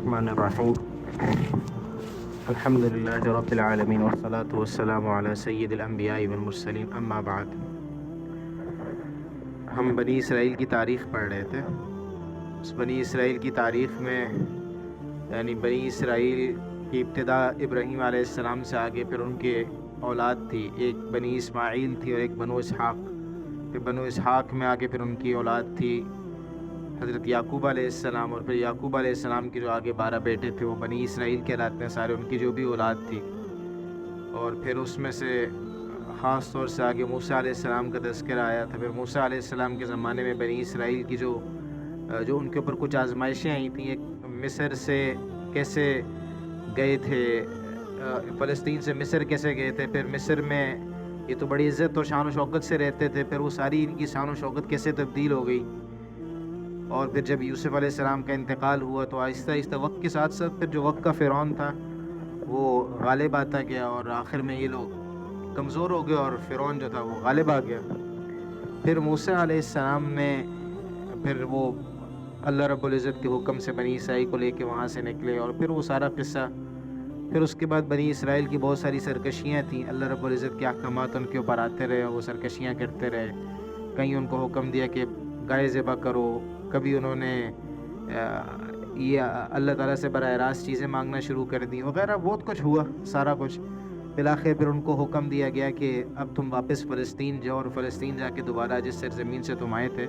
الرحمن الرحیم الحمد للہ رب العالمین والصلاة والسلام علی سید الانبیاء والمرسلین اما بعد۔ ہم بنی اسرائیل کی تاریخ پڑھ رہے تھے۔ اس بنی اسرائیل کی تاریخ میں یعنی بنی اسرائیل کی ابتدا ابراہیم علیہ السلام سے آگے پھر ان کے اولاد تھی، ایک بنی اسماعیل تھی اور ایک بنو اسحاق، پھر بنو اسحاق میں آگے پھر ان کی اولاد تھی حضرت یعقوب علیہ السلام، اور پھر یعقوب علیہ السلام کی جو آگے 12 بیٹے تھے وہ بنی اسرائیل کہلاتے ہیں سارے، ان کی جو بھی اولاد تھی۔ اور پھر اس میں سے خاص طور سے آگے موسیٰ علیہ السلام کا تذکرہ آیا تھا۔ پھر موسیٰ علیہ السلام کے زمانے میں بنی اسرائیل کی جو ان کے اوپر کچھ آزمائشیں آئی تھیں، ایک مصر سے کیسے گئے تھے، فلسطین سے مصر کیسے گئے تھے، پھر مصر میں یہ تو بڑی عزت اور شان و شوکت سے رہتے تھے، پھر وہ ساری ان کی شان و شوکت کیسے تبدیل ہو گئی، اور پھر جب یوسف علیہ السلام کا انتقال ہوا تو آہستہ آہستہ وقت کے ساتھ ساتھ پھر جو وقت کا فرعون تھا وہ غالب آتا گیا، اور آخر میں یہ لوگ کمزور ہو گئے اور فرعون جو تھا وہ غالب آ گیا۔ پھر موسیٰ علیہ السلام نے پھر وہ اللہ رب العزت کے حکم سے بنی اسرائیل کو لے کے وہاں سے نکلے، اور پھر وہ سارا قصہ، پھر اس کے بعد بنی اسرائیل کی بہت ساری سرکشیاں تھیں، اللہ رب العزت کے احکامات ان کے اوپر آتے رہے اور وہ سرکشیاں کرتے رہے۔ کہیں ان کو حکم دیا کہ گائے ذبح کرو، کبھی انہوں نے یہ اللہ تعالیٰ سے براہ راست چیزیں مانگنا شروع کر دیں وغیرہ، بہت کچھ ہوا، سارا کچھ۔ بالآخر پھر ان کو حکم دیا گیا کہ اب تم واپس فلسطین جاؤ، اور فلسطین جا کے دوبارہ جس سرزمین سے تم آئے تھے،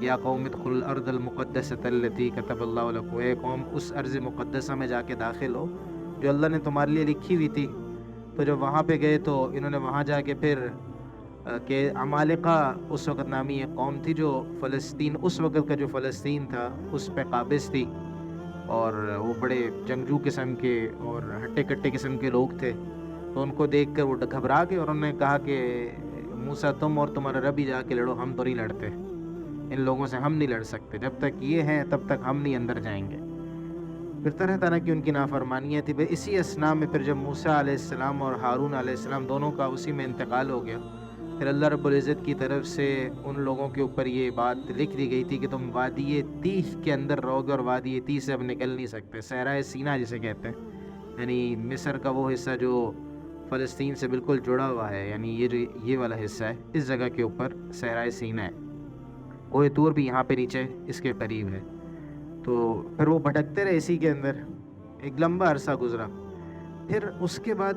یا قوم ادخلوا الارض المقدسۃ التی کتب اللہ لکم، اے قوم اس ارض مقدسہ میں جا کے داخل ہو جو اللہ نے تمہارے لیے لکھی ہوئی تھی۔ تو جب وہاں پہ گئے تو انہوں نے وہاں جا کے پھر کہ عمالقہ اس وقت نامی ایک قوم تھی جو فلسطین، اس وقت کا جو فلسطین تھا اس پہ قابض تھی، اور وہ بڑے جنگجو قسم کے اور ہٹے کٹے قسم کے لوگ تھے۔ تو ان کو دیکھ کر وہ گھبرا گئے اور انہوں نے کہا کہ موسیٰ تم اور تمہارا رب ہی جا کے لڑو، ہم تو نہیں لڑتے، ان لوگوں سے ہم نہیں لڑ سکتے، جب تک یہ ہیں تب تک ہم نہیں اندر جائیں گے۔ پھر طرح طرح کی ان کی نافرمانیاں تھیں۔ اسی اثناء میں پھر جب موسیٰ علیہ السلام اور ہارون علیہ السلام دونوں کا اسی میں انتقال ہو گیا، پھر اللہ رب العزت کی طرف سے ان لوگوں کے اوپر یہ بات لکھ دی گئی تھی کہ تم وادی تیہ کے اندر رہو گے، اور وادی تیہ سے اب نکل نہیں سکتے، صحرائے سینا جسے کہتے ہیں، یعنی مصر کا وہ حصہ جو فلسطین سے بالکل جڑا ہوا ہے، یعنی یہ والا حصہ ہے، اس جگہ کے اوپر صحرائے سینا ہے۔ کوہ طور بھی یہاں پہ نیچے اس کے قریب ہے۔ تو پھر وہ بھٹکتے رہے اسی کے اندر، ایک لمبا عرصہ گزرا۔ پھر اس کے بعد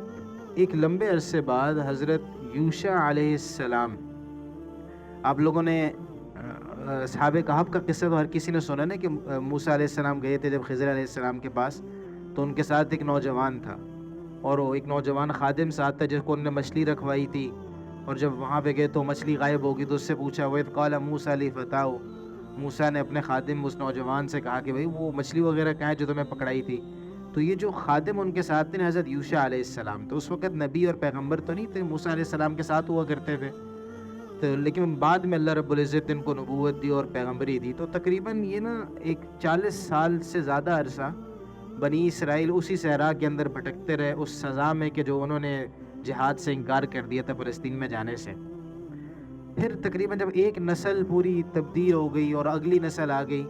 ایک لمبے عرصے بعد حضرت یوشع علیہ السلام، آپ لوگوں نے اصحاب کہف کا قصہ تو ہر کسی نے سنا نا، کہ موسیٰ علیہ السلام گئے تھے جب خضر علیہ السلام کے پاس، تو ان کے ساتھ ایک نوجوان تھا، اور وہ ایک نوجوان خادم ساتھ تھا جس کو انہوں نے مچھلی رکھوائی تھی، اور جب وہاں پہ گئے تو مچھلی غائب ہوگی تو اس سے پوچھا، وَإِذْ قَالَ مُوسَىٰ لِفَتَاهُ، موسیٰ نے اپنے خادم اس نوجوان سے کہا کہ بھئی وہ مچھلی وغیرہ کہاں ہے جو تمہیں پکڑائی تھی؟ تو یہ جو خادم ان کے ساتھ تھے حضرت یوشع علیہ السلام، تو اس وقت نبی اور پیغمبر تو نہیں تھے، موسیٰ علیہ السلام کے ساتھ ہوا کرتے تھے، تو لیکن بعد میں اللہ رب العزت ان کو نبوت دی اور پیغمبری دی۔ تو تقریباً یہ نا ایک 40 سال سے زیادہ عرصہ بنی اسرائیل اسی صحرا کے اندر بھٹکتے رہے، اس سزا میں کہ جو انہوں نے جہاد سے انکار کر دیا تھا فلسطین میں جانے سے۔ پھر تقریباً جب ایک نسل پوری تبدیل ہو گئی اور اگلی نسل آ گئی،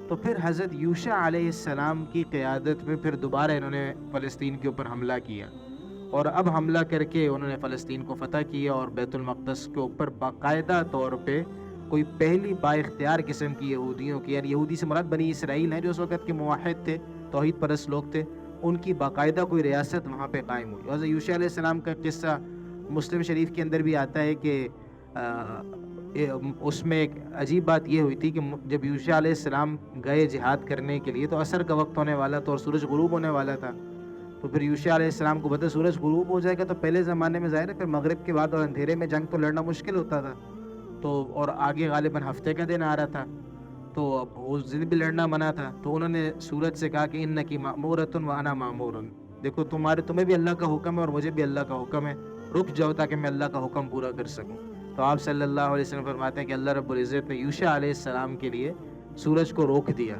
تو پھر حضرت یوشع علیہ السلام کی قیادت میں پھر دوبارہ انہوں نے فلسطین کے اوپر حملہ کیا، اور اب حملہ کر کے انہوں نے فلسطین کو فتح کیا، اور بیت المقدس کے اوپر باقاعدہ طور پہ کوئی پہلی با اختیار قسم کی یہودیوں کی، یعنی یہودی سے مراد بنی اسرائیل ہیں جو اس وقت کے موحد تھے، توحید پرست لوگ تھے، ان کی باقاعدہ کوئی ریاست وہاں پہ قائم ہوئی۔ حضرت یوشع علیہ السلام کا قصہ مسلم شریف کے اندر بھی آتا ہے کہ اس میں ایک عجیب بات یہ ہوئی تھی کہ جب یوشع علیہ السلام گئے جہاد کرنے کے لیے تو عصر کا وقت ہونے والا تھا اور سورج غروب ہونے والا تھا، تو پھر یوشع علیہ السلام کو پتہ سورج غروب ہو جائے گا، تو پہلے زمانے میں ظاہر ہے پھر مغرب کے بعد اور اندھیرے میں جنگ تو لڑنا مشکل ہوتا تھا، تو اور آگے غالباً ہفتے کا دن آ رہا تھا، تو اب اس دن بھی لڑنا منع تھا، تو انہوں نے سورج سے کہا کہ انکی مأمورۃ وانا مأمور، دیکھو تمہیں بھی اللہ کا حکم ہے اور مجھے بھی اللہ کا حکم ہے، رک جاؤ تاکہ میں اللہ کا حکم پورا کر سکوں۔ تو آپ صلی اللہ علیہ وسلم فرماتے ہیں کہ اللہ رب العزت نے یوشع علیہ السلام کے لیے سورج کو روک دیا،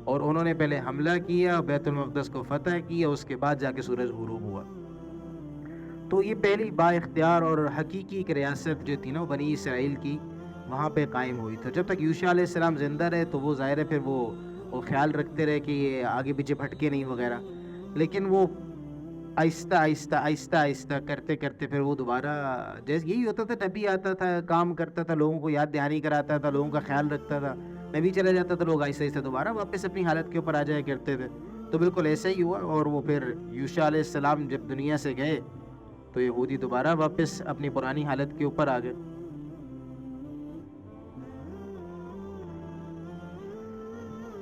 اور انہوں نے پہلے حملہ کیا، بیت المقدس کو فتح کیا، اس کے بعد جا کے سورج غروب ہوا۔ تو یہ پہلی با اختیار اور حقیقی ایک ریاست جو تھی نا بنی اسرائیل کی، وہاں پہ قائم ہوئی تھی۔ جب تک یوشع علیہ السلام زندہ رہے تو وہ ظاہر ہے پھر وہ وہ خیال رکھتے رہے کہ یہ آگے پیچھے بھٹکے نہیں وغیرہ، لیکن وہ آہستہ آہستہ آہستہ آہستہ کرتے کرتے پھر وہ دوبارہ، جیسے یہی ہوتا تھا، نبی آتا تھا، کام کرتا تھا، لوگوں کو یاد دہانی کراتا تھا، لوگوں کا خیال رکھتا تھا، نبی چلا جاتا تھا، لوگ آہستہ آہستہ دوبارہ واپس اپنی حالت کے اوپر آ جایا کرتے تھے۔ تو بالکل ایسا ہی ہوا، اور وہ پھر یوشع علیہ السلام جب دنیا سے گئے تو یہودی دوبارہ واپس اپنی پرانی حالت کے اوپر آ گئے۔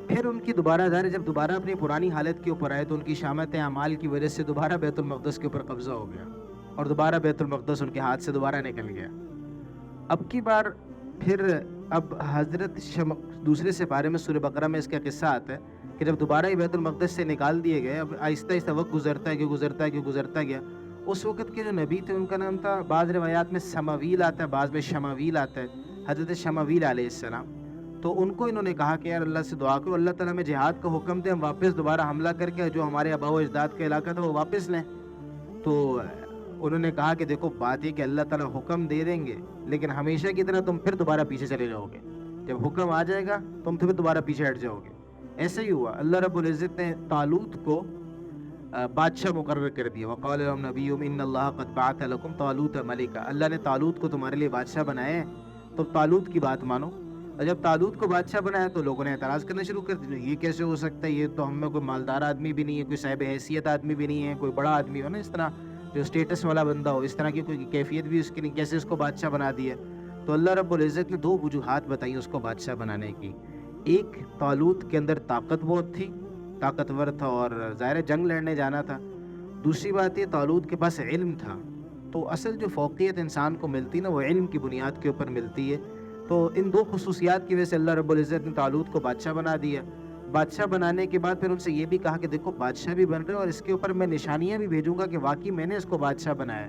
پھر ان کی دوبارہ ظاہر جب دوبارہ اپنی پرانی حالت کے اوپر آئے تو ان کی شامت اعمال کی وجہ سے دوبارہ بیت المقدس کے اوپر قبضہ ہو گیا، اور دوبارہ بیت المقدس ان کے ہاتھ سے دوبارہ نکل گیا۔ اب کی بار پھر اب حضرت دوسرے سپارے میں سورہ بقرہ میں اس کا قصہ آتا ہے کہ جب دوبارہ ہی بیت المقدس سے نکال دیے گئے، اب آہستہ آہستہ وقت گزرتا گیا، اس وقت کے جو نبی تھے ان کا نام تھا، بعض روایات میں سماویل آتا ہے، بعض میں شماویل آتا ہے، حضرت شماویل علیہ السلام۔ تو ان کو انہوں نے کہا کہ یار اللہ سے دعا کرو، اللہ تعالیٰ میں جہاد کا حکم دے، ہم واپس دوبارہ حملہ کر کے جو ہمارے آباء و اجداد کا علاقہ تھا وہ واپس لیں۔ تو انہوں نے کہا کہ دیکھو بات یہ کہ اللہ تعالیٰ حکم دے دیں گے، لیکن ہمیشہ کی طرح تم پھر دوبارہ پیچھے چلے جاؤ گے، جب حکم آ جائے گا تم پھر دوبارہ پیچھے ہٹ جاؤ گے۔ ایسا ہی ہوا، اللہ رب العزت نے طالوت کو بادشاہ مقرر کر دیا، وقال لهم نبیہم ان اللہ قد بعث لکم طالوت ملکا، اللہ نے طالوت کو تمہارے لیے بادشاہ بنایا ہے، تو طالوت کی بات مانو۔ اور جب طالوت کو بادشاہ بنایا تو لوگوں نے اعتراض کرنا شروع کر دیا، یہ کیسے ہو سکتا ہے، یہ تو ہم میں کوئی مالدار آدمی بھی نہیں ہے، کوئی صاحب حیثیت آدمی بھی نہیں ہے، کوئی بڑا آدمی ہو نا اس طرح جو اسٹیٹس والا بندہ ہو، اس طرح کی کوئی کیفیت بھی اس کی نہیں، کیسے اس کو بادشاہ بنا دیا۔ تو اللہ رب العزت نے دو وجوہات بتائی اس کو بادشاہ بنانے کی۔ ایک، طالوت کے اندر طاقت بہت تھی، طاقتور تھا اور ظاہر جنگ لڑنے جانا تھا۔ دوسری بات یہ، طالوت کے پاس علم تھا۔ تو اصل جو فوقیت انسان کو ملتی نا وہ علم کی بنیاد کے اوپر ملتی ہے۔ تو ان دو خصوصیات کی وجہ سے اللہ رب العزت نے طالوت کو بادشاہ بنا دیا۔ بادشاہ بنانے کے بعد پھر ان سے یہ بھی کہا کہ دیکھو بادشاہ بھی بن رہے اور اس کے اوپر میں نشانیاں بھی بھیجوں گا کہ واقعی میں نے اس کو بادشاہ بنایا۔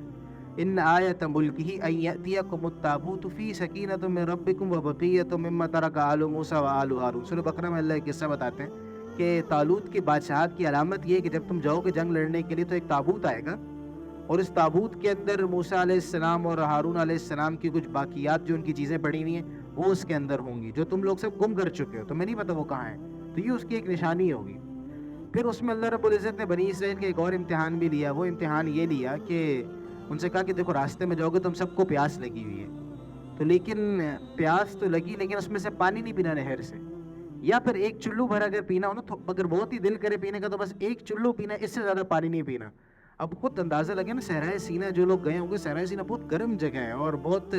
ان آیۃ ملکہ ان یأتیکم التابوت فی سکینۃ من ربکم وبقیۃ مما ترک آل موسیٰ وآل ہارون۔ سورہ بقرہ میں اللہ ایک قصہ بتاتے ہیں کہ طالوت کی بادشاہت کی علامت یہ ہے کہ جب تم جاؤ گے جنگ لڑنے کے لیے تو ایک تابوت آئے گا، اور اس تابوت کے اندر موسیٰ علیہ السلام اور ہارون علیہ السلام کی کچھ باقیات جو ان کی چیزیں پڑی ہوئی ہیں وہ اس کے اندر ہوں گی، جو تم لوگ سب گم کر چکے ہو، تمہیں نہیں پتہ وہ کہاں ہیں، تو یہ اس کی ایک نشانی ہوگی۔ پھر اس میں اللہ رب العزت نے بنی اسرائیل کا ایک اور امتحان بھی لیا۔ وہ امتحان یہ لیا کہ ان سے کہا کہ دیکھو راستے میں جاؤ گے تم سب کو پیاس لگی ہوئی ہے، تو لیکن پیاس تو لگی لیکن اس میں سے پانی نہیں پینا نہر سے، یا پھر ایک چلو بھر اگر پینا ہو نا تو اگر بہت ہی دل کرے پینے کا تو بس ایک چلو پینا، اس سے زیادہ پانی نہیں پینا۔ اب خود اندازہ لگے نا صحرائے سینا، جو لوگ گئے ہوں گے صحرائے سینا بہت گرم جگہ ہے اور بہت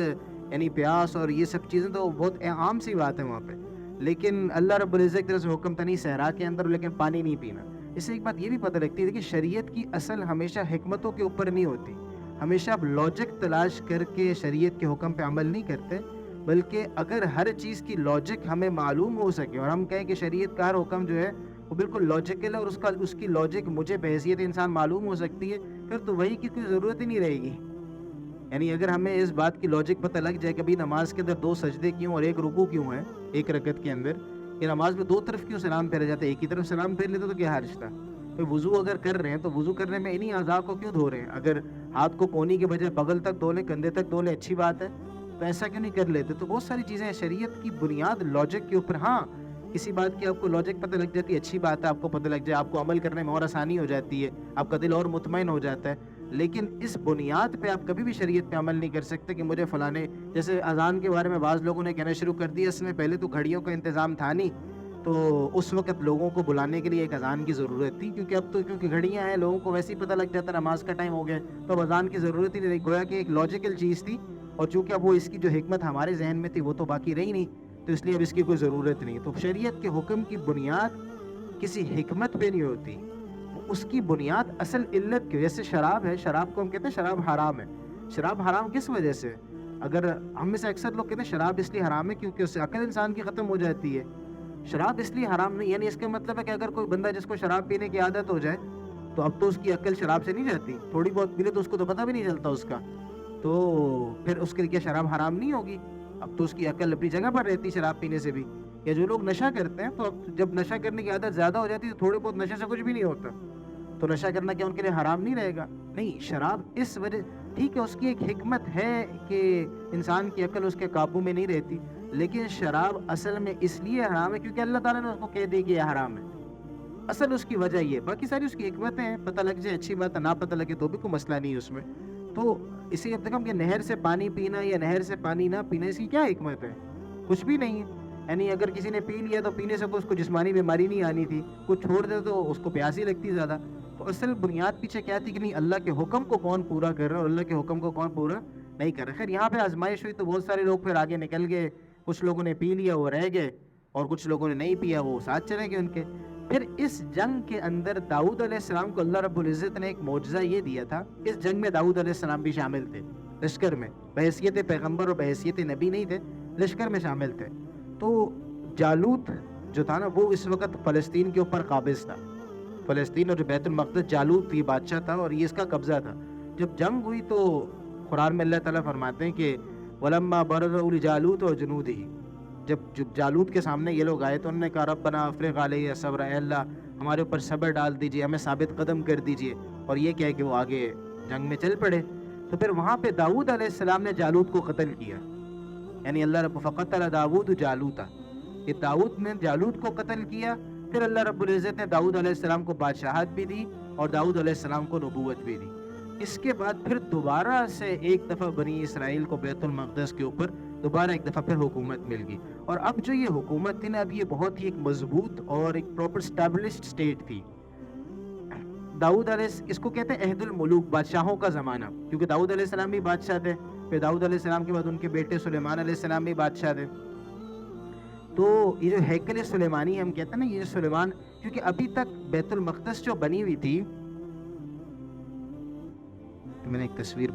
یعنی پیاس اور یہ سب چیزیں تو بہت عام سی بات ہے وہاں پہ، لیکن اللہ رب العزت کی طرف سے حکم تھا نہیں صحرا کے اندر لیکن پانی نہیں پینا۔ اس سے ایک بات یہ بھی پتہ لگتی ہے کہ شریعت کی اصل ہمیشہ حکمتوں کے اوپر نہیں ہوتی، ہمیشہ آپ لاجک تلاش کر کے شریعت کے حکم پہ عمل نہیں کرتے، بلکہ اگر ہر چیز کی لاجک ہمیں معلوم ہو سکے اور ہم کہیں کہ شریعت کا ہر حکم جو ہے وہ بالکل لاجیکل ہے اور اس کی لاجک مجھے بحیثیت انسان معلوم ہو سکتی ہے، پھر تو وہی کی کوئی ضرورت ہی نہیں رہے گی۔ یعنی اگر ہمیں اس بات کی لاجک پتہ لگ جائے کہ ابھی نماز کے اندر 2 سجدے کیوں اور 1 رکوع کیوں ہے ایک رکعت کے اندر، کہ نماز میں 2 طرف کیوں سلام پھیرا جاتا ہے، ایک ہی طرف سلام پھیر لیتے تو کیا حرج تھا؟ وضو اگر کر رہے ہیں تو وضو کرنے میں انہی اعضاء کو کیوں دھو رہے ہیں؟ اگر ہاتھ کو کونی کے بجائے بغل تک دھو لیں، کندھے تک دھو لیں، اچھی بات ہے، تو ایسا کیوں نہیں کر لیتے؟ تو بہت ساری چیزیں شریعت کی بنیاد لاجک کے اوپر، ہاں کسی بات کی آپ کو لاجک پتہ لگ جاتی ہے اچھی بات ہے، آپ کو پتہ لگ جائے آپ کو عمل کرنے میں اور آسانی ہو جاتی ہے، آپ کا دل اور مطمئن ہو جاتا ہے، لیکن اس بنیاد پہ آپ کبھی بھی شریعت پہ عمل نہیں کر سکتے کہ مجھے فلانے، جیسے اذان کے بارے میں بعض لوگوں نے کہنا شروع کر دیا، اس میں پہلے تو گھڑیوں کا انتظام تھا نہیں، تو اس وقت لوگوں کو بلانے کے لیے ایک اذان کی ضرورت تھی، کیونکہ اب تو کیونکہ گھڑیاں ہیں لوگوں کو ویسے ہی پتہ لگ جاتا ہے نماز کا ٹائم ہو گیا، تو اب اذان کی ضرورت ہی نہیں رہی، گویا کہ ایک لاجیکل چیز تھی، اور چونکہ اب وہ اس کی جو حکمت ہمارے ذہن میں تھی وہ تو باقی رہی نہیں، تو اس لیے اب اس کی کوئی ضرورت نہیں۔ تو شریعت کے حکم کی بنیاد کسی حکمت پہ نہیں ہوتی، اس کی بنیاد اصل علت کی، جیسے شراب ہے، شراب کو ہم کہتے ہیں شراب حرام ہے، شراب حرام کس وجہ سے؟ اگر ہم میں سے اکثر لوگ کہتے ہیں شراب اس لیے حرام ہے کیونکہ اس سے عقل انسان کی ختم ہو جاتی ہے۔ شراب اس لیے حرام نہیں، یعنی اس کا مطلب ہے کہ اگر کوئی بندہ جس کو شراب پینے کی عادت ہو جائے تو اب تو اس کی عقل شراب سے نہیں جاتی، تھوڑی بہت پی لے تو اس کو تو پتہ بھی نہیں چلتا اس کا، تو پھر اس کے لیے کیا شراب حرام نہیں ہوگی؟ اب تو اس کی عقل اپنی جگہ پر رہتی شراب پینے سے بھی۔ یا جو لوگ نشہ کرتے ہیں تو اب جب نشہ کرنے کی عادت زیادہ ہو جاتی ہے تو تھوڑے بہت نشے سے کچھ بھی نہیں ہوتا، تو نشہ کرنا کیا ان کے لیے حرام نہیں رہے گا؟ نہیں، شراب اس وجہ ٹھیک ہے اس کی ایک حکمت ہے کہ انسان کی عقل اس کے قابو میں نہیں رہتی، لیکن شراب اصل میں اس لیے حرام ہے کیونکہ اللہ تعالیٰ نے اس کو کہہ دی کہ یہ حرام ہے. اصل اس کی وجہ یہ، باقی ساری اس کی حکمتیں ہیں، پتہ لگ جائے اچھی بات ہے، نہ پتہ لگے تو بھی کوئی مسئلہ نہیں ہے اس میں. تو اسی اب تک کہ نہر سے پانی پینا یا نہر سے پانی نہ پینا، اس کی کیا حکمت ہے؟ کچھ بھی نہیں ہے. یعنی اگر کسی نے پی لیا تو پینے سے اس کو جسمانی بیماری نہیں آنی تھی، کچھ چھوڑ دے تو اس کو پیاسی لگتی زیادہ. تو اصل بنیاد پیچھے کیا تھی کہ نہیں، اللہ کے حکم کو کون پورا کر رہا ہے اور اللہ کے حکم کو کون پورا نہیں کر رہا. خیر یہاں پہ آزمائش ہوئی تو بہت سارے لوگ پھر آگے نکل گئے، کچھ لوگوں نے پی لیا وہ رہ گئے، اور کچھ لوگوں نے نہیں پیا وہ ساتھ چلے گئے ان کے. پھر اس جنگ کے اندر داؤد علیہ السلام کو اللہ رب العزت نے ایک معجزہ یہ دیا تھا. اس جنگ میں داؤد علیہ السلام بھی شامل تھے، لشکر میں بحیثیت پیغمبر اور بحیثیت نبی نہیں تھے، لشکر میں شامل تھے. تو جالوت جو تھا نا وہ اس وقت فلسطین کے اوپر قابض تھا. فلسطین اور جو بیت المقدس، جالوت یہ بادشاہ تھا اور یہ اس کا قبضہ تھا. جب جنگ ہوئی تو قرآن میں اللہ تعالیٰ فرماتے ہیں کہ وَلَمَّا بَرَزُوا لِجَالُوتَ وَجُنُودِهِ، جب جالوت کے سامنے یہ لوگ آئے تو انہوں نے کہا ربنا افرغ علیہ صبر، اے اللہ ہمارے اوپر صبر ڈال دیجئے، ہمیں ثابت قدم کر دیجئے. اور یہ کہہ کہ وہ آگے جنگ میں چل پڑے. تو پھر وہاں پہ داؤد علیہ السلام نے جالوت کو قتل کیا. یعنی اللہ رب فقتل داؤد جالوتا، کہ داؤد نے جالوت کو قتل کیا. پھر اللہ رب العزت نے داؤد علیہ السلام کو بادشاہت بھی دی اور داؤد علیہ السلام کو نبوت بھی دی. اس کے بعد پھر دوبارہ سے ایک دفعہ بنی اسرائیل کو بیت المقدس کے اوپر دوبارہ ایک دفعہ پھر حکومت مل گئی. اور اب جو یہ حکومت تھی نا، اب یہ بہت ہی ایک مضبوط اور ایک پراپر اسٹیبلشڈ اسٹیٹ تھی. داؤد علیہ، اس کو کہتے ہیں عہد الملوک، بادشاہوں کا زمانہ، کیونکہ داؤد علیہ السلام بھی بادشاہ تھے. پھر داؤد علیہ السلام کے بعد ان کے بیٹے سلیمان علیہ السلام بھی بادشاہ تھے. تو یہ جو ہیکل سلیمانی ہم کہتے ہیں نا، یہ سلیمان، کیونکہ ابھی تک بیت المقدس جو بنی ہوئی تھی، میں نے ایک تصویر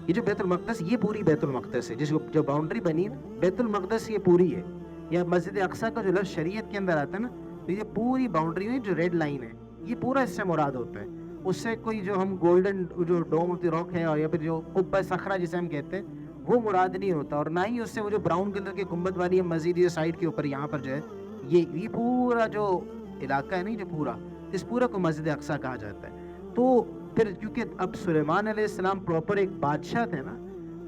یہ جو بیت المقدس، یہ پوری بیت المقدس ہے، جس جو باؤنڈری بنی بیت المقدس یہ پوری ہے. یا مسجد اقصیٰ کا جو لفظ شریعت کے اندر آتا ہے نا، تو یہ پوری باؤنڈری میں جو ریڈ لائن ہے یہ پورا اس سے مراد ہوتا ہے. اس سے کوئی جو ہم گولڈن جو ڈوم آف دی راک ہے اور یا پھر جو قبہ صخرہ جسے ہم کہتے ہیں وہ مراد نہیں ہوتا. اور نہ ہی اس سے وہ جو براؤن کلر کے گنبد والی مسجد یہ سائڈ کے اوپر یہاں پر جو ہے یہ پورا جو علاقہ ہے نہیں، جو پورا اس پورا کو مسجد اقصیٰ کہا جاتا ہے. تو پھر کیونکہ اب سلیمان علیہ السلام پراپر ایک بادشاہ تھے نا،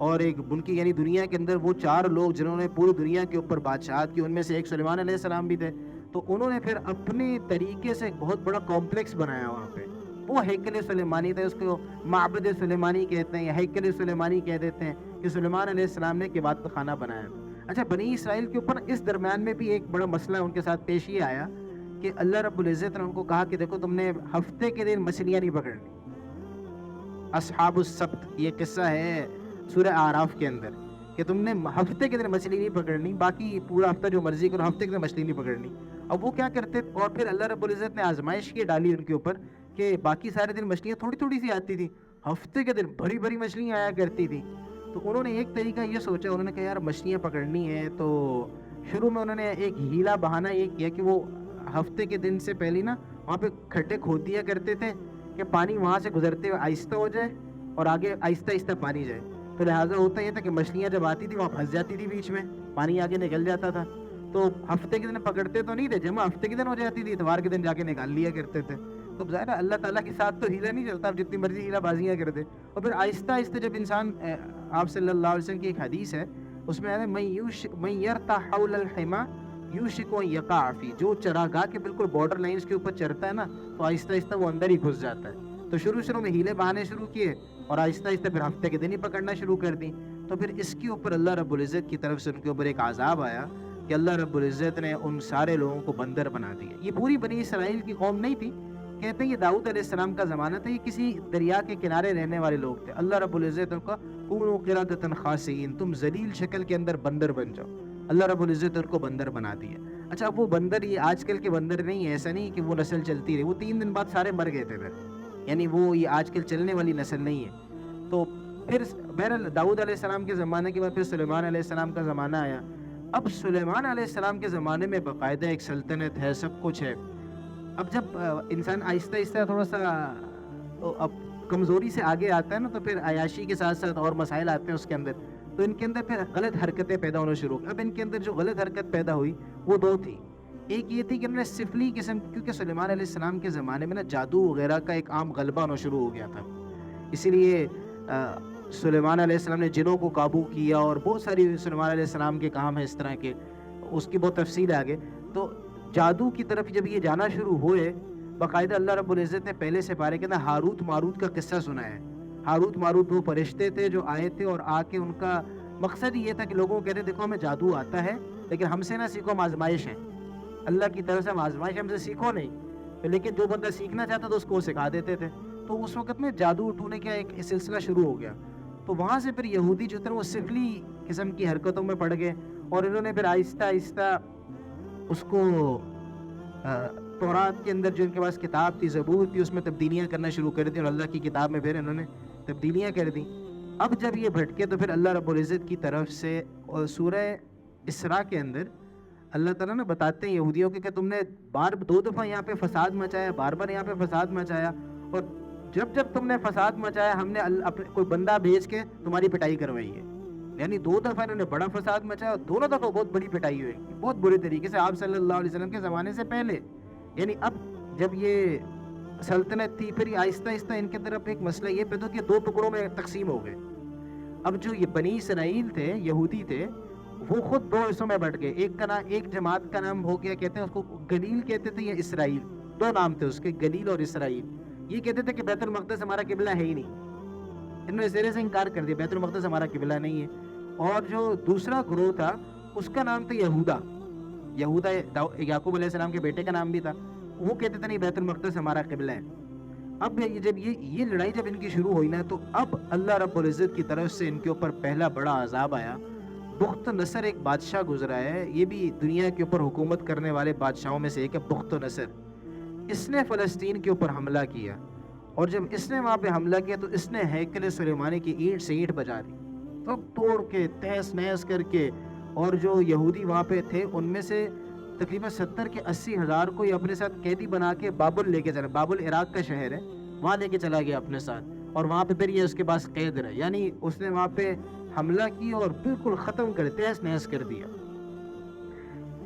اور ایک ان کی یعنی دنیا کے اندر وہ 4 لوگ جنہوں نے پوری دنیا کے اوپر بادشاہت کی، ان میں سے ایک سلیمان علیہ السلام بھی تھے. تو انہوں نے پھر اپنے طریقے سے ایک بہت بڑا کمپلیکس بنایا وہاں پہ. وہ ہیکل سلیمانی تھا، اس کو معبد سلیمانی کہتے ہیں یا ہیکل سلیمانی کہہ دیتے ہیں، کہ سلیمان علیہ السلام نے عبادت خانہ بنایا. اچھا، بنی اسرائیل کے اوپر اس درمیان میں بھی ایک بڑا مسئلہ ان کے ساتھ پیش یہ آیا کہ اللہ رب العزت نے ان کو کہا کہ دیکھو تم نے ہفتے کے دن مچھلیاں نہیں پکڑنی. اصحاب السبت، یہ قصہ ہے سورہ اعراف کے اندر، کہ تم نے ہفتے کے دن مچھلی نہیں پکڑنی، باقی پورا ہفتہ جو مرضی کرو، ہفتے کے دن مچھلی نہیں پکڑنی. اب وہ کیا کرتے، اور پھر اللہ رب العزت نے آزمائش کی ڈالی ان کے اوپر کہ باقی سارے دن مچھلیاں تھوڑی تھوڑی سی آتی تھی، ہفتے کے دن بڑی بڑی مچھلیاں آیا کرتی تھی. تو انہوں نے ایک طریقہ یہ سوچا، انہوں نے کہا یار مچھلیاں پکڑنی ہے. تو شروع میں انہوں نے ایک ہیلا بہانہ یہ کیا کہ وہ ہفتے کے دن سے پہلے نا وہاں پہ کھڈے کھود دیا کرتے تھے کہ پانی وہاں سے گزرتے ہوئے آہستہ ہو جائے اور آگے آہستہ آہستہ پانی جائے. تو لہٰذا ہوتا یہ تھا کہ مچھلیاں جب آتی تھی وہاں پھنس جاتی تھی، بیچ میں پانی آگے نکل جاتا تھا. تو ہفتے کے دن پکڑتے تو نہیں تھے، جمع ہفتے کے دن ہو جاتی تھی، اتوار کے دن جا کے نکال لیا کرتے تھے. تو ظاہر ہے اللہ تعالیٰ کے ساتھ تو ہیلا نہیں چلتا، اب جتنی مرضی ہیلا بازیاں کر دے. اور پھر آہستہ آہستہ جب انسان، آپ صلی اللہ علیہ وسلم کی ایک حدیث ہے اس میں ہے من یرتا حول الحما یوشک ان یقع فی، جو چراگاہ کے بالکل بارڈر لائنز کے اوپر چرتا ہے نا تو آہستہ آہستہ وہ اندر ہی گھس جاتا ہے. تو شروع میں ہیلے بہانے شروع کیے اور آہستہ آہستہ پھر ہفتے کے دن ہی پکڑنا شروع کر دی. تو پھر اس کے اوپر اللہ رب العزت کی طرف سے ان کے اوپر ایک عذاب آیا کہ اللہ رب العزت نے ان سارے لوگوں کو بندر بنا دیا. یہ پوری بنی اسرائیل کی قوم نہیں تھی، کہتے ہیں یہ داؤد علیہ السلام کا زمانہ تھا، یہ کسی دریا کے کنارے رہنے والے لوگ تھے. اللہ رب العزت ان کا کونوا قردۃ خاسئین، تم ذلیل شکل کے اندر بندر بن جاؤ. اللہ رب العزت ان کو بندر بنا دیا. اچھا، وہ بندر یہ آج کل کے بندر نہیں ہے، ایسا نہیں کہ وہ نسل چلتی رہی، وہ 3 دن بعد سارے مر گئے تھے پھر، یعنی وہ یہ آج کل چلنے والی نسل نہیں ہے. تو پھر بہرحال داؤد علیہ السلام کے زمانے کے بعد پھر سلیمان علیہ السلام کا زمانہ آیا. اب سلیمان علیہ السلام کے زمانے میں باقاعدہ ایک سلطنت ہے، سب کچھ ہے. اب جب انسان آہستہ آہستہ تھوڑا سا اب کمزوری سے آگے آتا ہے نا، تو پھر عیاشی کے ساتھ ساتھ اور مسائل آتے ہیں اس کے اندر. تو ان کے اندر پھر غلط حرکتیں پیدا ہونا شروع ہوئی. اب ان کے اندر جو غلط حرکت پیدا ہوئی وہ 2 تھی. ایک یہ تھی کہ انہوں نے سفلی قسم، کیونکہ سلیمان علیہ السلام کے زمانے میں نا جادو وغیرہ کا ایک عام غلبہ ہونا شروع ہو گیا تھا، اسی لیے سلیمان علیہ السلام نے جنوں کو قابو کیا، اور بہت ساری سلیمان علیہ السلام کے کام ہیں اس طرح کے، اس کی بہت تفصیل ہے آگے. تو جادو کی طرف جب یہ جانا شروع ہوئے، باقاعدہ اللہ رب العزت نے پہلے سے پارے کے اندر ہاروت ماروت کا قصہ سنا ہے. ہاروت ماروت وہ فرشتے تھے جو آئے تھے، اور آ کے ان کا مقصد یہ تھا کہ لوگوں کو کہتے دیکھو ہمیں جادو آتا ہے لیکن ہم سے نہ سیکھو، ہم آزمائش ہیں، اللہ کی طرف سے ہم آزمائش، ہم سے سیکھو نہیں. لیکن جو بندہ سیکھنا چاہتا تو اس کو سکھا دیتے تھے. تو اس وقت میں جادو اٹھونے کا ایک سلسلہ شروع ہو گیا. تو وہاں سے پھر یہودی جو تھے وہ سفلی قسم کی حرکتوں میں پڑ گئے، اور انہوں نے پھر آہستہ آہستہ اس کو تورات کے اندر جو ان کے پاس کتاب تھی، زبور تھی، اس میں تبدیلیاں کرنا شروع کر دی، اور اللہ کی کتاب میں پھر انہوں نے تبدیلیاں کر دی. اب جب یہ بھٹکے تو پھر اللہ رب العزت کی طرف سے، اور سورہ اسراء کے اندر اللہ تعالیٰ نے بتاتے ہیں یہودیوں کے کہ تم نے دو دفعہ یہاں پہ فساد مچایا، بار بار یہاں پہ فساد مچایا، اور جب تم نے فساد مچایا ہم نے کوئی بندہ بھیج کے تمہاری پٹائی کروائی ہے. یعنی 2 دفعہ انہوں نے بڑا فساد مچایا، اور دونوں دفعہ بہت بڑی پٹائی ہوئی، بہت برے طریقے سے، آپ صلی اللہ علیہ وسلم کے زمانے سے پہلے. یعنی اب جب یہ سلطنت تھی، پھر آہستہ آہستہ ان کے طرف ایک مسئلہ یہ پیدا کہ 2 ٹکڑوں میں تقسیم ہو گئے. اب جو یہ بنی اسرائیل تھے، یہودی تھے، وہ خود 2 حصوں میں بٹ گئے. ایک جماعت کا نام ہو گیا، کہتے ہیں اس کو گلیل کہتے تھے یا اسرائیل، 2 نام تھے اس کے، گلیل اور اسرائیل. یہ کہتے تھے کہ بیت المقدس ہمارا قبلہ ہے ہی نہیں، انہوں نے سرے سے انکار کر دیا، بیت المقدس ہمارا قبلہ نہیں ہے. اور جو دوسرا گروہ تھا اس کا نام تھا یہودا یعقوب علیہ السلام کے بیٹے کا نام بھی تھا. وہ کہتے تھے نہیں، بیت المقدس ہمارا قبلہ ہے. اب جب یہ لڑائی جب ان کی شروع ہوئی نا، تو اب اللہ رب العزت کی طرف سے ان کے اوپر پہلا بڑا عذاب آیا. بخت نصر ایک بادشاہ گزرا ہے، یہ بھی دنیا کے اوپر حکومت کرنے والے بادشاہوں میں سے ایک ہے، بخت نصر. اس نے فلسطین کے اوپر حملہ کیا، اور جب اس نے وہاں پہ حملہ کیا تو اس نے ہیکل سلیمانی کی اینٹ سے اینٹ بجا دی، سب توڑ کے تہس نہس کر کے. اور جو یہودی وہاں پہ تھے ان میں سے تقریباً 70 کے 80 ہزار کو یہ اپنے ساتھ قیدی بنا کے بابل لے کے چلا. بابل عراق کا شہر ہے، وہاں لے کے چلا گیا اپنے ساتھ، اور وہاں پہ پھر یہ اس کے پاس قید رہا. یعنی اس نے وہاں پہ حملہ کیا اور بالکل ختم کر تہس نہس کر دیا.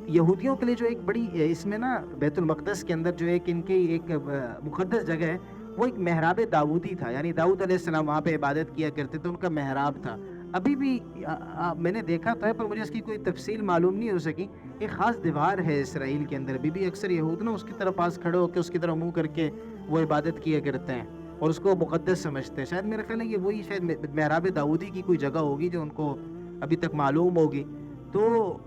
یہودیوں کے لیے جو ایک بڑی اس میں نا بیت المقدس کے اندر جو ایک ان کی ایک مقدس جگہ ہے، وہ ایک محراب داؤدی تھا. یعنی داؤد علیہ السلام وہاں پہ عبادت کیا کرتے تھے، ان کا محراب تھا. ابھی بھی میں نے دیکھا تو ہے پر مجھے اس کی کوئی تفصیل معلوم نہیں ہو سکی. ایک خاص دیوار ہے اسرائیل کے اندر، بھی اکثر یہود نا اس کی طرف پاس کھڑے ہو کے اس کی طرف منہ کر کے وہ عبادت کیا کرتے ہیں اور اس کو مقدس سمجھتے ہیں. شاید میرا خیال ہے یہ وہی شاید محراب داؤدی کی کوئی جگہ ہوگی جو ان کو ابھی تک معلوم ہوگی. تو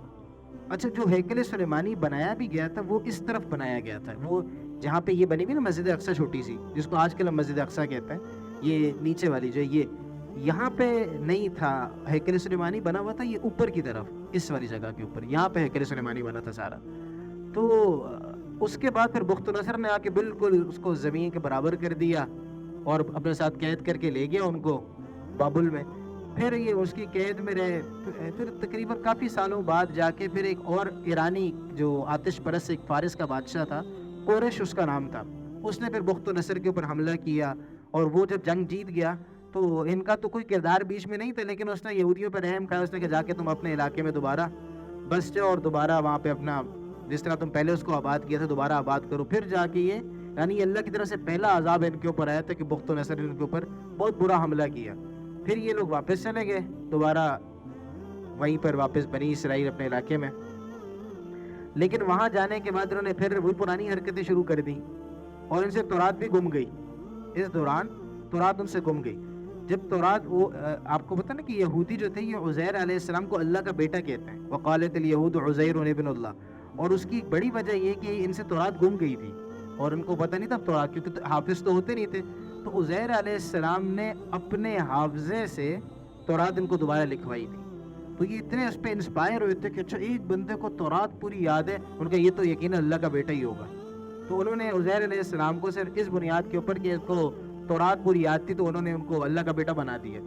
اچھا، جو ہیکل سلیمانی بنایا بھی گیا تھا وہ اس طرف بنایا گیا تھا، وہ جہاں پہ یہ بنی ہوئی نا مسجد اقصی چھوٹی سی، جس کو آج کل ہم مسجد اقصی کہتے ہیں، یہ نیچے والی جو یہاں پہ نہیں تھا ہیکل سلیمانی بنا ہوا تھا، یہ اوپر کی طرف اس والی جگہ کے اوپر یہاں پہ ہیکل سلیمانی بنا تھا سارا. تو اس کے بعد پھر بخت نصر نے آ کے بالکل اس کو زمین کے برابر کر دیا اور اپنے ساتھ قید کر کے لے گیا ان کو بابل میں. پھر یہ اس کی قید میں رہے. پھر تقریباً کافی سالوں بعد جا کے پھر ایک اور ایرانی جو آتش پرست ایک فارس کا بادشاہ تھا، قورش اس کا نام تھا، اس نے پھر بخت نصر کے اوپر حملہ کیا. اور وہ جب جنگ جیت گیا تو ان کا تو کوئی کردار بیچ میں نہیں تھا، لیکن اس نے یہودیوں پہ رحم کھایا. اس نے کہ جا کے تم اپنے علاقے میں دوبارہ بس جاؤ اور دوبارہ وہاں پہ اپنا جس طرح تم پہلے اس کو آباد کیا تھا دوبارہ آباد کرو. پھر جا کے یعنی اللہ کی طرف سے پہلا عذاب ان کے اوپر آیا تھا کہ بخت نصر نے ان کے اوپر بہت برا حملہ کیا. پھر یہ لوگ واپس چلے گئے دوبارہ وہیں پر واپس بنی اسرائیل اپنے علاقے میں. لیکن وہاں جانے کے بعد انہوں نے پھر وہی پرانی حرکتیں شروع کر دیں اور ان سے تورات بھی گم گئی. اس دوران تورات ان سے گم گئی. جب تورات وہ آپ کو پتہ نا کہ یہودی جو تھے یہ عزیر علیہ السلام کو اللہ کا بیٹا کہتے ہیں، وقالت الیہود عزیر ابن اللہ. اور اس کی بڑی وجہ یہ کہ ان سے تورات گم گئی تھی اور ان کو پتہ نہیں تھا تورات، کیونکہ حافظ تو ہوتے نہیں تھے. تو عزیر علیہ السلام نے اپنے حافظے سے تورات ان کو دوبارہ لکھوائی تھی. تو یہ اتنے اس پہ انسپائر ہوئے تھے کہ اچھا ایک بندے کو تورات پوری یاد ہے، ان کا یہ تو یقینا اللہ کا بیٹا ہی ہوگا. تو انہوں نے عزیر علیہ السلام کو صرف اس بنیاد کے اوپر کہ اس کو تورات پوری یاد تھی تو انہوں نے ان کو اللہ کا بیٹا بنا دیا.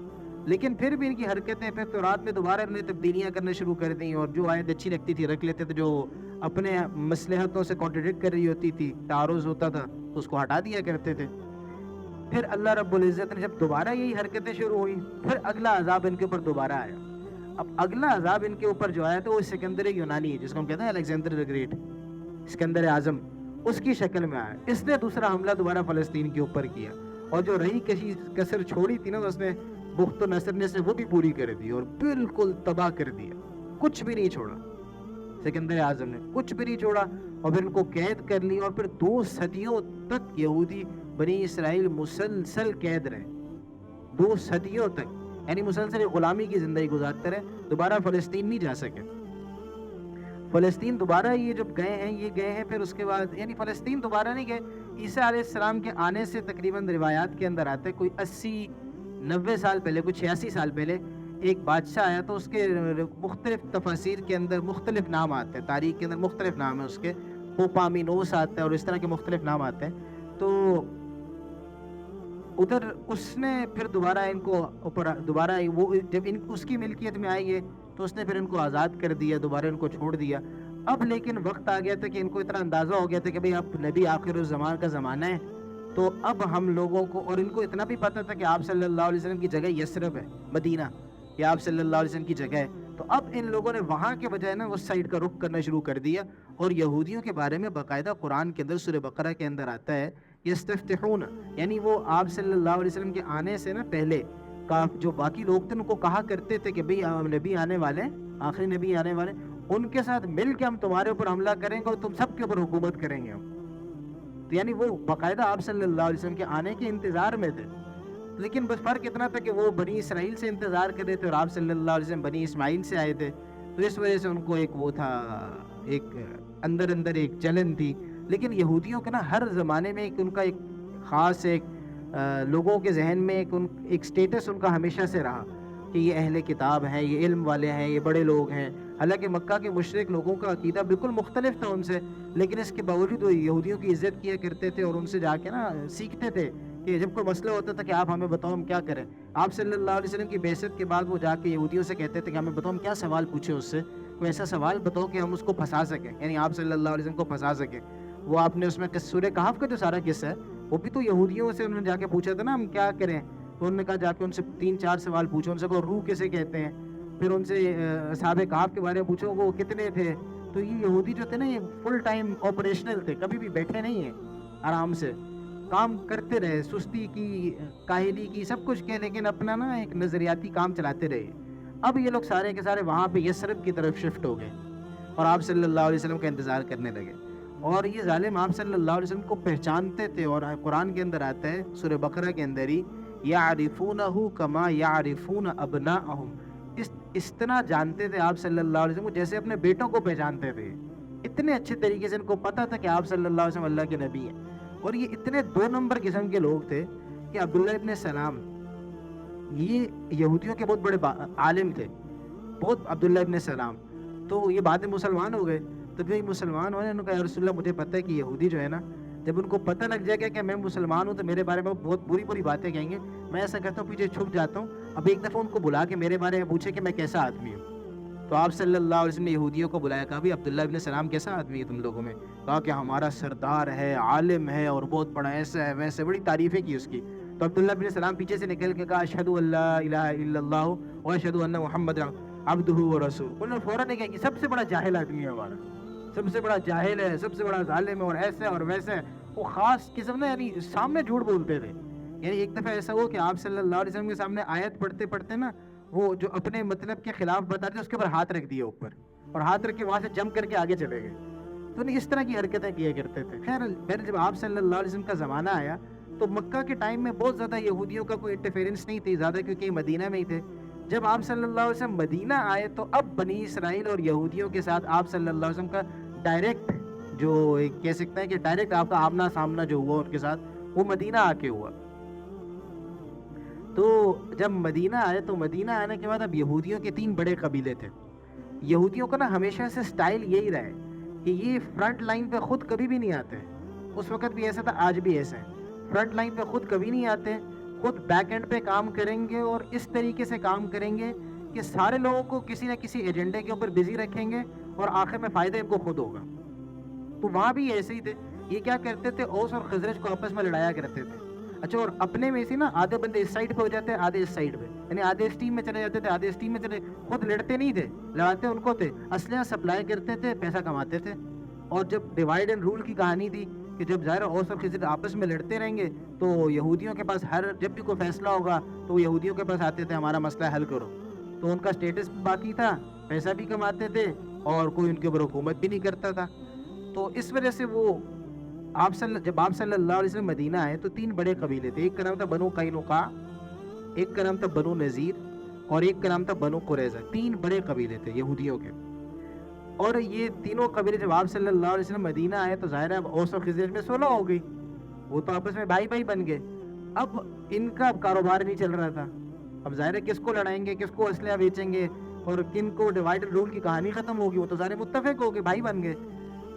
لیکن پھر بھی ان کی حرکتیں پھر تورات میں دوبارہ انہوں نے تبدیلیاں کرنا شروع کر دیں اور جو آیت اچھی لگتی تھی رکھ لیتے تھے، جو اپنے مصلحتوں سے کانٹرڈکٹ کر رہی ہوتی تھی، تعارض ہوتا تھا تو اس کو ہٹا دیا کرتے تھے. پھر اللہ رب العزت نے جب دوبارہ یہی حرکتیں شروع ہوئی، پھر اگلا عذاب ان کے اوپر دوبارہ آیا. اب اگلا عذاب ان کے اوپر جو آیا تو وہ سکندر یونانی ہے، جس کو ہم کہتے ہیں الیگزینڈر دی گریٹ، سکندر اعظم، اس کی شکل میں آیا. اس نے دوسرا حملہ دوبارہ فلسطین کے اوپر کیا اور جو رہی کسی کسر چھوڑی تھی نا، تو اس نے بخت و نصر نے وہ بھی پوری کر دی اور بالکل تباہ کر دیا، کچھ بھی نہیں چھوڑا۔ سکندر اعظم نے کچھ بھی نہیں چھوڑا اور پھر ان کو قید کر لی، اور پھر 2 صدیوں تک یہودی بنی اسرائیل مسلسل قید رہے، 2 صدیوں تک، یعنی مسلسل غلامی کی زندگی گزارتے رہے، دوبارہ فلسطین نہیں جا سکے۔ فلسطین دوبارہ یہ جب گئے ہیں پھر اس کے بعد، یعنی فلسطین دوبارہ نہیں گئے، عیسیٰ علیہ السلام کے آنے سے تقریباً روایات کے اندر آتے کوئی 80-90 سال پہلے، کوئی 86 سال پہلے ایک بادشاہ آیا، تو اس کے مختلف تفاسیر کے اندر مختلف نام آتے ہیں، تاریخ کے اندر مختلف نام ہیں اس کے، ہوپامینوس آتا ہے اور اس طرح کے مختلف نام آتے ہیں۔ تو ادھر اس نے پھر دوبارہ ان کو اوپر، دوبارہ وہ جب اس کی ملکیت میں آئی ہے تو اس نے پھر ان کو آزاد کر دیا، دوبارہ ان کو چھوڑ دیا۔ اب لیکن وقت آ گیا تھا کہ ان کو اتنا اندازہ ہو گیا تھا کہ بھئی اب نبی آخر الزمان کا زمانہ ہے، تو اب ہم لوگوں کو، اور ان کو اتنا بھی پتہ تھا کہ آپ صلی اللہ علیہ وسلم کی جگہ یثرب ہے، مدینہ، یہ آپ صلی اللہ علیہ وسلم کی جگہ ہے، تو اب ان لوگوں نے وہاں کے بجائے نا اس سائڈ کا رخ کرنا شروع کر دیا۔ اور یہودیوں کے بارے میں باقاعدہ قرآن کے اندر سورہ بقرہ کے اندر آتا ہے یستفتحون، یعنی وہ آپ صلی اللہ علیہ وسلم کے آنے سے نا پہلے جو باقی لوگ تھے ان کو کہا کرتے تھے کہ بھئی نبی آنے والے، آخری نبی آنے والے، ان کے ساتھ مل کے ہم تمہارے اوپر حملہ کریں گے اور تم سب کے اوپر حکومت کریں گے ہم۔ تو یعنی وہ باقاعدہ آپ صلی اللہ علیہ وسلم کے آنے کے انتظار میں تھے، لیکن بس فرق اتنا تھا کہ وہ بنی اسرائیل سے انتظار کر رہے تھے اور آپ صلی اللہ علیہ وسلم بنی اسماعیل سے آئے تھے، تو اس وجہ سے ان کو ایک وہ تھا، ایک اندر ایک جلن تھی۔ لیکن یہودیوں کے نا ہر زمانے میں ایک ان کا ایک خاص ایک لوگوں کے ذہن میں ایک سٹیٹس ان کا ہمیشہ سے رہا کہ یہ اہل کتاب ہیں، یہ علم والے ہیں، یہ بڑے لوگ ہیں۔ حالانکہ مکہ کے مشرک لوگوں کا عقیدہ بالکل مختلف تھا ان سے، لیکن اس کے باوجود وہ یہودیوں کی عزت کیا کرتے تھے اور ان سے جا کے نا سیکھتے تھے کہ جب کوئی مسئلہ ہوتا تھا کہ آپ ہمیں بتاؤ ہم کیا کریں۔ آپ صلی اللہ علیہ وسلم کی بعثت کے بعد وہ جا کے یہودیوں سے کہتے تھے کہ ہمیں بتاؤ ہم کیا سوال پوچھیں اس سے، کوئی ایسا سوال بتاؤ کہ ہم اس کو پھنسا سکیں، یعنی آپ صلی اللہ علیہ وسلم کو پھنسا سکیں۔ وہ آپ نے اس میں سورہ کہف کا جو سارا قصہ ہے وہ بھی تو یہودیوں سے انہوں نے جا کے پوچھا تھا نا ہم کیا کریں، تو انہوں نے کہا جا کے ان سے 3-4 سوال پوچھو، ان سے کو روح کسے کہتے ہیں، پھر ان سے اصحاب کہف کے بارے میں پوچھو وہ کتنے تھے۔ تو یہ یہودی جو تھے نا یہ فل ٹائم آپریشنل تھے، کبھی بھی بیٹھے نہیں ہیں، آرام سے کام کرتے رہے، سستی کی، کاہلی کی، سب کچھ کے، لیکن اپنا نا ایک نظریاتی کام چلاتے رہے۔ اب یہ لوگ سارے کے سارے وہاں پہ یثرب کی طرف شفٹ ہو گئے اور آپ صلی اللہ علیہ وسلم کا انتظار کرنے لگے، اور یہ ظالم آپ صلی اللہ علیہ وسلم کو پہچانتے تھے، اور قرآن کے اندر آتا ہے سورہ بقرہ کے اندر ہی یعرفونہ کما یعرفون ابناءہم، اس طرح جانتے تھے آپ صلی اللہ علیہ وسلم کو جیسے اپنے بیٹوں کو پہچانتے تھے، اتنے اچھے طریقے سے ان کو پتہ تھا کہ آپ صلی اللہ علیہ وسلم اللہ کے نبی ہیں۔ اور یہ اتنے 2 نمبر قسم کے لوگ تھے کہ عبداللہ ابن سلام یہ یہودیوں کے بہت بڑے عالم تھے، بہت، عبداللہ ابن سلام، تو یہ بعد میں مسلمان ہو گئے۔ تو پھر مسلمان ہونے انہوں نے کہا یا رسول اللہ مجھے پتہ ہے کہ یہودی جو ہے نا، جب ان کو پتہ لگ جائے گا کہ میں مسلمان ہوں تو میرے بارے میں بہت بری باتیں کہیں گے، میں ایسا کرتا ہوں پیچھے چھپ جاتا ہوں، اب ایک دفعہ ان کو بلا کے میرے بارے میں پوچھے کہ میں کیسا آدمی ہوں۔ تو آپ صلی اللہ علیہ وسلم نے یہودیوں کو بلایا، کہا بھی عبداللہ ابن سلام کیسا آدمی ہے تم لوگوں میں؟ کہا کہ ہمارا سردار ہے، عالم ہے اور بہت بڑا ایسا ہے ویسے، بڑی تعریفیں کی اس کی۔ تو عبداللہ ابن سلام پیچھے سے نکل کے کہا اشہد ان لا الہ الا اللہ و اشہد ان محمد عبدہ و رسول۔ انہوں نے فوراً کہا کہ سب سے بڑا جاہل آدمی ہے ہمارا، سب سے بڑا جاہل ہے، سب سے بڑا ظالم ہے اور ایسے اور ویسے۔ وہ خاص قسم نے یعنی سامنے جھوٹ بولتے تھے۔ یعنی ایک دفعہ ایسا ہوا کہ آپ صلی اللہ علیہ وسلم کے سامنے آیت پڑھتے پڑھتے نا وہ جو اپنے مطلب کے خلاف بتاتے اس کے اوپر ہاتھ رکھ دیا اوپر، اور ہاتھ رکھ کے وہاں سے جم کر کے آگے چلے گئے۔ تو اس طرح کی حرکتیں کیا کرتے تھے۔ خیر جب آپ صلی اللہ علیہ وسلم کا زمانہ آیا تو مکہ کے ٹائم میں بہت زیادہ یہودیوں کا کوئی انٹرفیرنس نہیں تھی زیادہ، کیونکہ مدینہ میں ہی تھے۔ جب آپ صلی اللہ علیہ وسلم مدینہ آئے تو اب بنی اسرائیل اور یہودیوں کے ساتھ آپ صلی اللہ علیہ وسلم کا ڈائریکٹ جو کہہ سکتے ہیں کہ ڈائریکٹ آپ کا آمنا سامنا جو ہوا ان کے ساتھ وہ مدینہ آ کے ہوا۔ تو جب مدینہ آئے تو مدینہ آنے کے بعد اب یہودیوں کے 3 بڑے قبیلے تھے۔ یہودیوں کا نا ہمیشہ سے سٹائل یہی رہا ہے کہ یہ فرنٹ لائن پہ خود کبھی بھی نہیں آتے، اس وقت بھی ایسا تھا، آج بھی ایسا ہے، فرنٹ لائن پہ خود کبھی نہیں آتے، خود بیک اینڈ پہ کام کریں گے اور اس طریقے سے کام کریں گے کہ سارے لوگوں کو کسی نہ کسی ایجنڈے کے اوپر بزی رکھیں گے اور آخر میں فائدہ ان کو خود ہوگا۔ تو وہاں بھی ایسے ہی تھے، یہ کیا کرتے تھے، اوس اور خزرج کو آپس میں لڑایا کرتے تھے۔ اچھا، اور اپنے میں سے نا آدھے بندے اس سائڈ پہ ہو جاتے ہیں، آدھے اس سائڈ پہ، یعنی آدھے اس ٹیم میں چلے جاتے تھے، آدھے اس ٹیم میں چلے، خود لڑتے نہیں تھے، لڑاتے ان کو تھے، اسلحہ سپلائی کرتے تھے، پیسہ کماتے تھے۔ اور جب ڈیوائیڈ اینڈ رول کی کہانی تھی کہ جب ظاہر اوس اور خزرج آپس میں لڑتے رہیں گے تو یہودیوں کے پاس جب بھی کوئی فیصلہ ہوگا تو وہ یہودیوں کے پاس آتے تھے ہمارا مسئلہ حل کرو. تو ان کا اسٹیٹس بھی باقی تھا, پیسہ بھی کماتے تھے اور کوئی ان کے اوپر حکومت بھی نہیں کرتا تھا. تو اس وجہ سے وہ جب آپ صلی اللہ علیہ وسلم مدینہ آئے تو 3 بڑے قبیلے تھے. ایک کا نام تھا بنو قینقاع, ایک کا نام تھا بنو نذیر اور ایک کا نام تھا بنو قریظہ. 3 بڑے قبیلے تھے یہودیوں کے. اور یہ تینوں قبیلے جب آپ صلی اللہ علیہ وسلم مدینہ آئے تو ظاہر ہے اب اوس اور خزرج میں صلح ہو گئی, وہ تو آپس میں بھائی بھائی بن گئے. اب ان کا کاروبار نہیں چل رہا تھا. اب ظاہر ہے کس کو لڑائیں گے, کس کو اسلحہ بیچیں گے اور کن کو ڈیوائڈ اینڈ رول کی کہانی ختم ہوگی. وہ تو ظاہر متفق ہو گئے, بھائی بن گئے.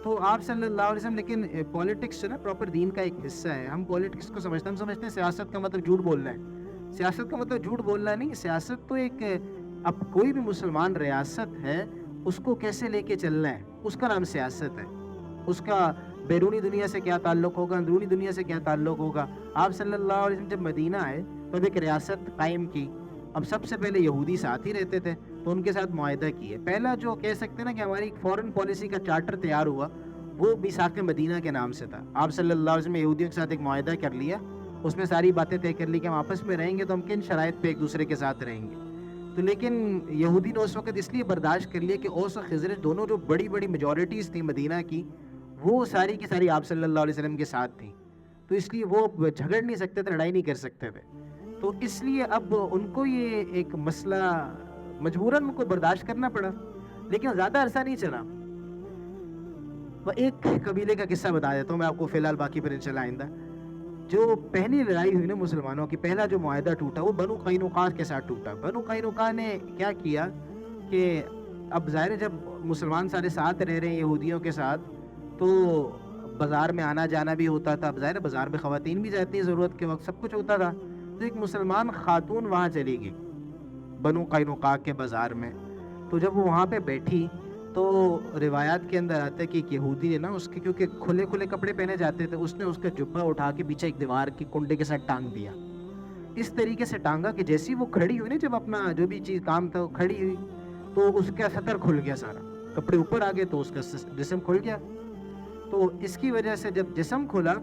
تو آپ صلی اللہ علیہ وسلم, لیکن پولیٹکس جو نا پراپر دین کا ایک حصہ ہے. ہم پولیٹکس کو سمجھتے ہیں سیاست کا مطلب جھوٹ بولنا ہے. سیاست کا مطلب جھوٹ بولنا نہیں. سیاست تو ایک, اب کوئی بھی مسلمان ریاست ہے اس کو کیسے لے کے چلنا ہے, اس کا نام سیاست ہے. اس کا بیرونی دنیا سے کیا تعلق ہوگا, اندرونی دنیا سے کیا تعلق ہوگا. آپ صلی اللہ علیہ وسلم جب مدینہ آئے تو ایک ریاست قائم کی. اب سب سے پہلے یہودی ساتھ ہی رہتے تھے تو ان کے ساتھ معاہدہ کیے. پہلا جو کہہ سکتے ہیں نا کہ ہماری فورن پالیسی کا چارٹر تیار ہوا وہ میثاق مدینہ کے نام سے تھا. آپ صلی اللہ علیہ وسلم نے یہودیوں کے ساتھ ایک معاہدہ کر لیا, اس میں ساری باتیں طے کر لی کہ ہم آپس میں رہیں گے تو ہم کن شرائط پہ ایک دوسرے کے ساتھ رہیں گے. تو لیکن یہودی نے اس وقت اس لیے برداشت کر لیا کہ اوس اور خزرج دونوں جو بڑی بڑی میجورٹیز تھیں مدینہ کی وہ ساری کی ساری آپ صلی اللہ علیہ وسلم کے ساتھ تھیں. تو اس لیے وہ جھگڑ نہیں سکتے تھے, لڑائی نہیں کر سکتے تھے. تو اس لیے اب ان کو یہ ایک مسئلہ مجبوراً ان کو برداشت کرنا پڑا, لیکن زیادہ عرصہ نہیں چلا. وہ ایک قبیلے کا قصہ بتا دیتا ہوں میں آپ کو فی الحال, باقی پر انشاءاللہ آئندہ. جو پہلی لڑائی ہوئی نا مسلمانوں کی, پہلا جو معاہدہ ٹوٹا وہ بنو قینقاع کے ساتھ ٹوٹا. بنو قینقاع نے کیا کیا کہ اب ظاہر جب مسلمان سارے ساتھ رہ رہے ہیں یہودیوں کے ساتھ تو بازار میں آنا جانا بھی ہوتا تھا. اب ظاہر بازار میں خواتین بھی جاتی ہیں ضرورت کے وقت, سب کچھ ہوتا تھا. تو ایک مسلمان خاتون وہاں چلی گئی بنو قینقاع کے بازار میں. تو جب وہ وہاں پہ بیٹھی تو روایات کے اندر آتا ہے کہ ایک یہودی نے نا اس کے, کیونکہ کھلے کھلے کپڑے پہنے جاتے تھے, اس نے اس کا جبہ اٹھا کے پیچھے ایک دیوار کی کنڈے کے ساتھ ٹانگ دیا. اس طریقے سے ٹانگا کہ جیسی وہ کھڑی ہوئی نا, جب اپنا جو بھی چیز کام تھا وہ کھڑی ہوئی تو اس کا سطر کھل گیا, سارا کپڑے اوپر آ گئے تو اس کا جسم کھل گیا. تو اس کی وجہ سے جب جسم کھلا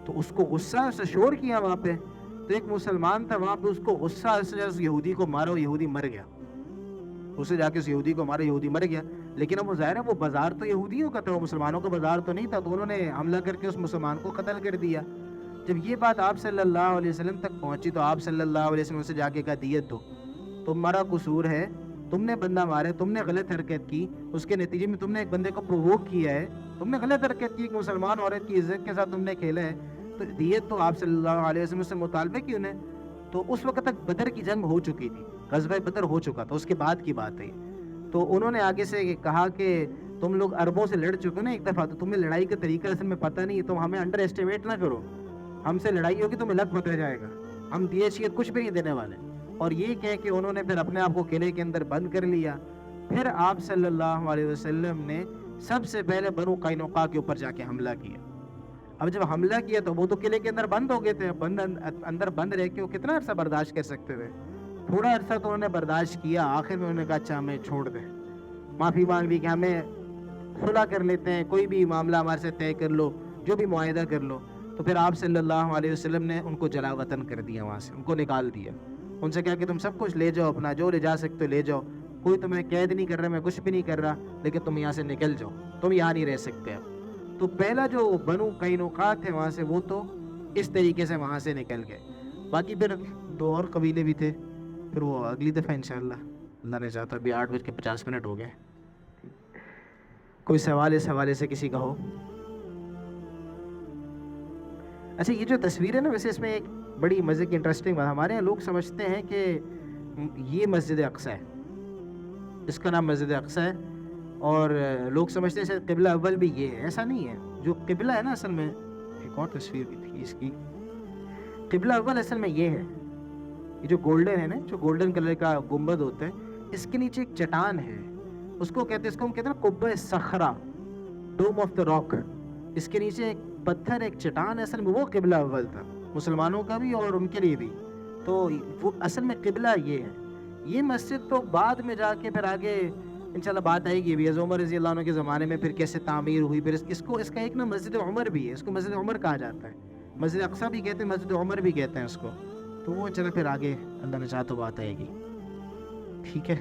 تو اس کو غصہ سے شور کیا وہاں پہ. تو ایک مسلمان تھا وہاں پہ, اس کو غصہ سے اس یہودی کو مارا, یہودی مر گیا. اسے جا کے اس یہودی کو مارا, یہودی مر گیا. لیکن اب وہ ظاہر ہے وہ بازار تو یہودیوں کا تھا, وہ مسلمانوں کا بازار تو نہیں تھا. تو انہوں نے حملہ کر کے اس مسلمان کو قتل کر دیا. جب یہ بات آپ صلی اللہ علیہ وسلم تک پہنچی تو آپ صلی اللہ علیہ وسلم سے جا کے کہا دیت دو, تمہارا قصور ہے, تم نے بندہ مارا, تم نے غلط حرکت کی, اس کے نتیجے میں تم نے ایک بندے کو پرووک کیا ہے, تم نے غلط حرکت کی, ایک مسلمان عورت کی عزت کے ساتھ تم نے کھیلا ہے, تو دیت تو آپ صلی اللہ علیہ وسلم سے مطالبہ کی انہیں. تو اس وقت تک بدر کی جنگ ہو چکی تھی, غزوہ بدر ہو چکا تھا, اس کے بعد کی بات ہے. تو انہوں نے آگے سے کہا کہ تم لوگ عربوں سے لڑ چکے نا ایک دفعہ, تو تمہیں لڑائی کا طریقہ اصل میں پتہ نہیں ہے, تم ہمیں انڈر ایسٹیمیٹ نہ کرو, ہم سے لڑائی ہوگی تو ملک پتہ جائے گا, ہم دیے شیت کچھ بھی نہیں دینے والے. اور یہ کہہ کہ انہوں نے پھر اپنے آپ کو قلعے کے اندر بند کر لیا. پھر آپ صلی اللہ علیہ وسلم نے سب سے پہلے بنو قینقاع کے اوپر جا کے حملہ کیا. اب جب حملہ کیا تو وہ تو قلعے کے اندر بند ہو گئے تھے, اندر بند رہ کے وہ کتنا عرصہ برداشت کر سکتے تھے. تھوڑا عرصہ تو انہوں نے برداشت کیا, آخر میں انہوں نے کہا اچھا ہمیں چھوڑ دیں, معافی مانگ لی کہ ہمیں صلح کر لیتے ہیں, کوئی بھی معاملہ ہمارے سے طے کر لو, جو بھی معاہدہ کر لو. تو پھر آپ صلی اللہ علیہ وسلم نے ان کو جلا وطن کر دیا, وہاں سے ان کو نکال دیا. ان سے کہا کہ تم سب کچھ لے جاؤ, اپنا جو لے جا سکتے لے جاؤ, کوئی تمہیں قید نہیں کر رہا, میں کچھ بھی نہیں کر رہا, لیکن تم یہاں سے نکل جاؤ, تم یہاں نہیں رہ سکتے. تو پہلا جو بنو قینقاع تھے وہاں سے, وہ تو اس طریقے سے وہاں سے نکل گئے. باقی پھر 2 اور قبیلے بھی تھے, پھر وہ اگلی دفعہ انشاءاللہ اللہ نے چاہتا. ابھی 8:50 ہو گئے. کوئی سوال اس حوالے سے کسی کا ہو؟ اچھا, یہ جو تصویر ہے نا, ویسے اس میں ایک بڑی مزے کی انٹرسٹنگ بات, ہمارے یہاں لوگ سمجھتے ہیں کہ یہ مسجد اقصی ہے, اس کا نام مسجد اقصی ہے, اور لوگ سمجھتے ہیں شاید قبلہ اول بھی یہ ہے. ایسا نہیں ہے. جو قبلہ ہے نا اصل میں, ایک اور تصویر بھی تھی اس کی, قبلہ اول اصل میں یہ ہے, یہ جو گولڈن ہے نا, جو گولڈن کلر کا گنبد ہوتا ہے, اس کے نیچے ایک چٹان ہے, اس کو کہتے ہیں, اس کو ہم کہتے ہیں نا قبہ صخرہ, ڈوم آف دا راک. اس کے نیچے ایک پتھر, ایک چٹان ہے, اصل میں وہ قبلہ اول تھا, مسلمانوں کا بھی اور ان کے لیے بھی. تو وہ اصل میں قبلہ یہ ہے. یہ مسجد تو بعد میں جا کے پھر آگے انشاءاللہ بات آئے گی بھی حضرت عمر رضی اللہ عنہ کے زمانے میں پھر کیسے تعمیر ہوئی. پھر اس کا ایک نا مسجد عمر بھی ہے, اس کو مسجد عمر کہا جاتا ہے, مسجد اقصیٰ بھی کہتے ہیں, مسجد عمر بھی کہتے ہیں اس کو. تو وہ چلے پھر آگے اللہ نے چاہا تو بات آئے گی. ٹھیک ہے,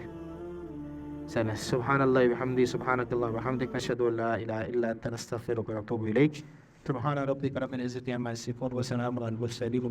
چلیں. سبحان اللہ وبحمدہ, سبحانک اللہ وبحمدک, نشہد ان لا الہ الا انت, نستغفرک ونتوب الیک. سبحان ربک رب العزۃ عما یصفون وسلام علی المرسلین.